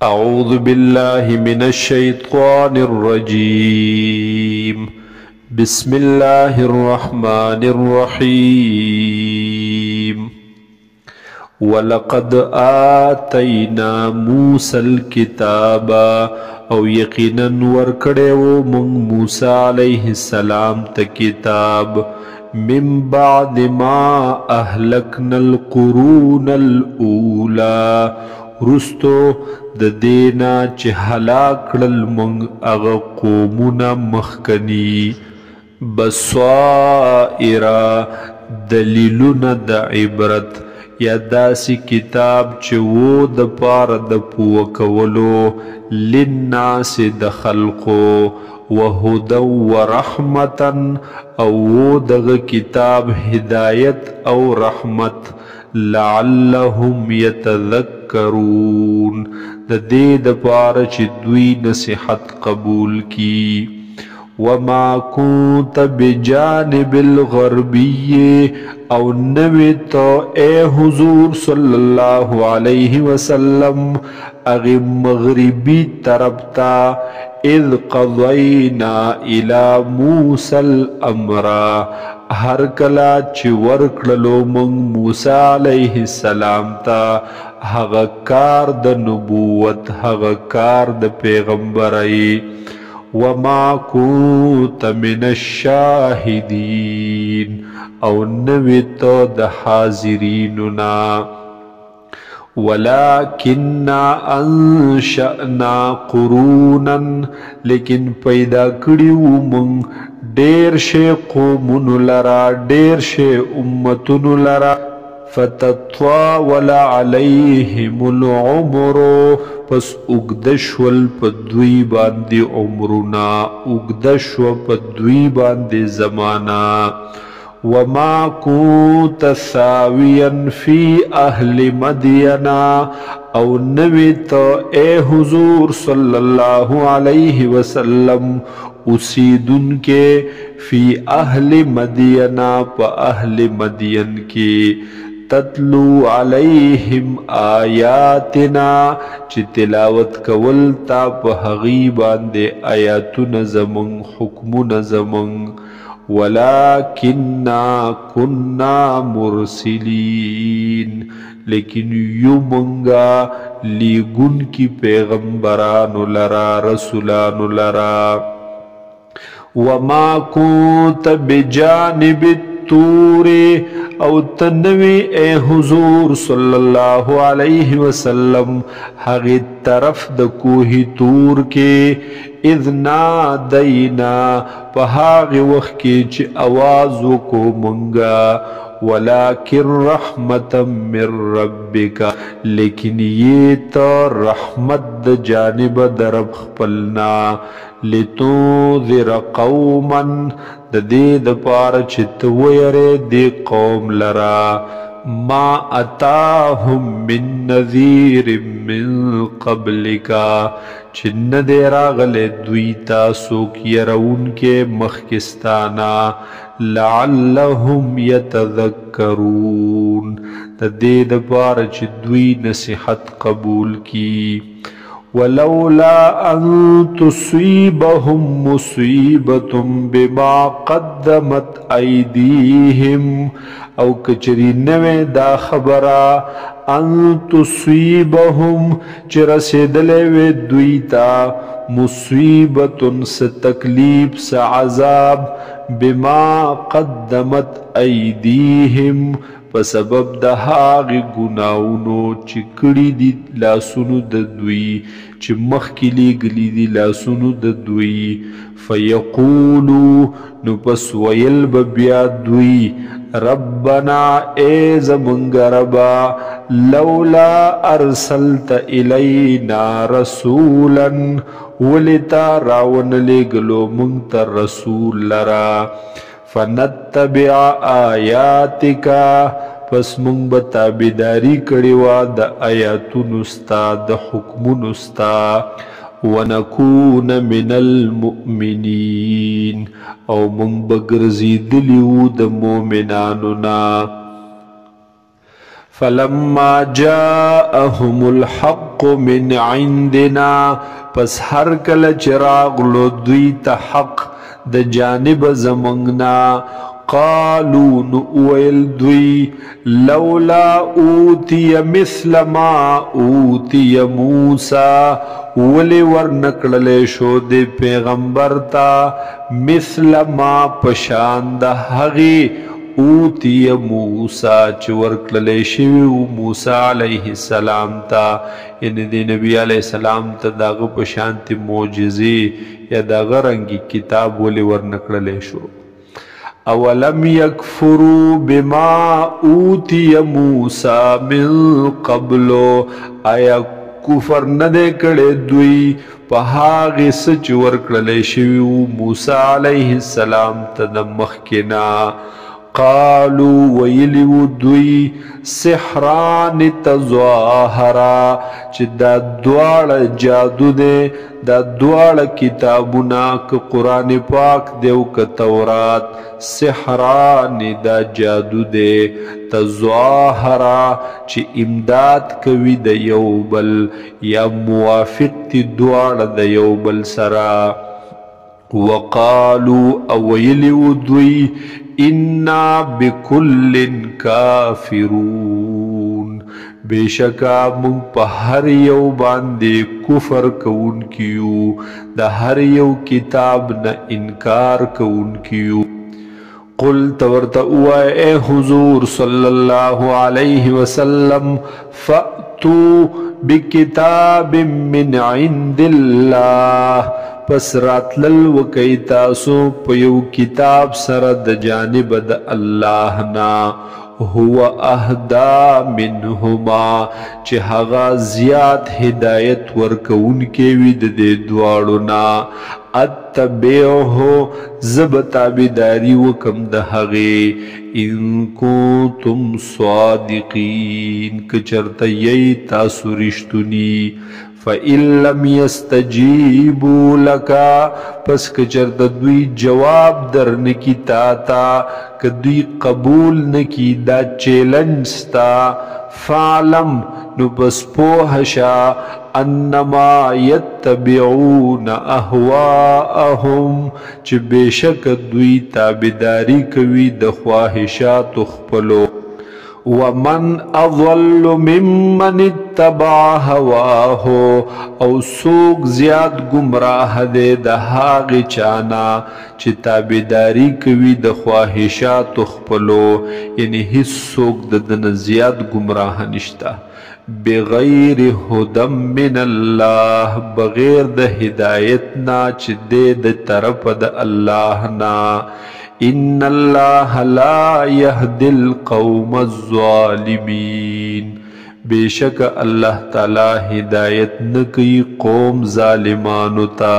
أعوذ بالله من الشيطان الرجيم. بسم الله الرحمن الرحيم. ولقد آتينا موسى الكتاب او یقینا ورکڑیو من موسى علیہ السلام تا کتاب من بعد ما اهلکنا القرون الاولى رستو د دینا چه هلاکڑل من اغ قومنا مخکنی بصائرا دلیلون د عبرت یا داسی کتاب چه وو د پار د پوکولو للناس د خلقو وهدا ورحمتا او وو دغ کتاب هدایت او رحمت لعلهم یتذکرون د دې د پار چه دوی نصیحت قبول کی وما كنت بجانب الغربي او نویتو اے حضور صلی اللہ علیہ وسلم اغی مغربی طرفتا اذ قضینا الى موسى الامر ہر کلا چی ورکلو من موسیٰ علیہ السلام تا حغکار د نبوت حغکار د پیغمبرائی وما كنت من الشاهدين او نویتو د حاضریننا ولكننا انشأنا قرونا لیکن پیدا کړیو من ډیر شی قومون لرا ډیر شی امتون لرا فتطاول عليهم العمر پس اگدشول پا دوی باندی عمرنا اگدشو پا دوی باندی زمانا وما كنت ثاويا في اهل مدينة او نویتا اے حضور صلی اللہ علیہ وسلم اسیدن کے فی اہل مدینہ پا اہل مدین کے تتلو علیہم آیاتنا چی تلاوت کولتا پا حغیبان دے آیاتن زمن حکمن زمن ولیکننا کننا مرسلین لیکن یو منگا لیگن کی پیغمبران لرا رسولان لرا وما كنت بجانب الطور او تنوی اے حضور صلی اللہ علیہ وسلم حقی طرف د کوہ تور کے اذ نادینا پہاغ وقت کے چی آوازو کو منگا ولكن رحمتا من ربک لیکن یہ تو رحمت د جانب درب خپلنا لتنذر قوما د دې د پاره چې ته ویری دې قوم لرا ما اتاهم من نذیر من قبلک چې نه دی راغلی دوی ته څوک یرونکې مخکستانا لعلهم یتذکرون د دې د پاره چې دوی نصیحت قبول کی ولولا ان تصيبهم مصيبة بما قدمت ايديهم او کچری نوے دا خبرا ان تصيبهم چرسیدلے وی دویتا مصیبت ستکلیب سعذاب بما قدمت ایدیهم پسبب د هاغی گناونو چی کڑی دی لاسونو د دوی چی مخکی لیگلی دی لاسونو د دوی فیقولو نو پس ویل ببیا دوی ربنا اے زمنگ ربا لولا ارسلت الینا رسولا ولتا راون لگلو منگتا رسول لرا فنتبع آیاتکا پس منگ بتابداری کڑیوا دا آیاتون استا دا حکمون استا ونکون من المؤمنین او منگ بگرزی دلیو دا مومنانونا فلما جاءهم الحق من عندنا پس ہر کل چراغ لو دوی تا حق د جانب زمنگنا قالوا نؤول دوی لولا اوتی مثل ما اوتی موسیٰ ولی ورنکڑلے شو دے پیغمبر تا مثل ما پشاند حغی اوتی موسیٰ چی ورکللے شویو موسیٰ علیہ السلام تا یعنی دی نبی علیہ السلام تا داغ پشانتی موجزی یا داغ رنگی کتاب ولی ورنکڑلے شو اولم یکفروا بما اوتی موسیٰ من قبلو آیا کفر ندے کڑے دوی پہاغی سچ ورکڑلے شویو موسیٰ علیہ السلام تدمخ کنا قالوا ویلیو دوی سحران تظاہرا چی دا دوار جادو دے دا دوار کتابنا که قرآن پاک دیو که تورات سحران دا جادو دے تظاہرا چی امداد کوی دا یوبل یا موافق تی دوار دا یوبل سرا وقالوا اویلیو دوی انا بکل کافرون بے شکا منگ پا ہر یو باندے کفر کون کیو دا ہر یو کتاب نا انکار کون کیو قل تورتا اوائے اے حضور صلی اللہ علیہ وسلم فأتو بکتاب من عند اللہ پس راتلل وکی تاسو پیو کتاب سرد جانب دا اللہ نا هو اہدا منہما چی حغا زیاد ہدایت ورکون کے وید دے دوارنا اتبعہو زب تابداری وکم دا حغی ان کنتم صادقین کچرتا یی تاسو رشتنی فَإِن لَّمْ يَسْتَجِيبُوا لَكَ پس کچرت دوی جواب در نکی تاتا کہ دوی قبول نکی دا چیلنجستا فَعْلَمْ نو بس پوہشا انما یتبعون احواءهم چی بے شک دوی تابداری کوی د خواہشات خپلو ومن اضل ممن اتبع هواه او سوک زیاد گمراہ دے دا حاغ چانا چی تابداری کوی دا خواہشات خپلو یعنی حس سوک ددن زیاد گمراہ نشتا بغیر ہدم من اللہ بغیر دا ہدایتنا چی دے دا طرف دا اللہ نا ان اللہ لا یهدی القوم الظالمین بے شک اللہ تعالی ہدایت نکی قوم ظالمانو تا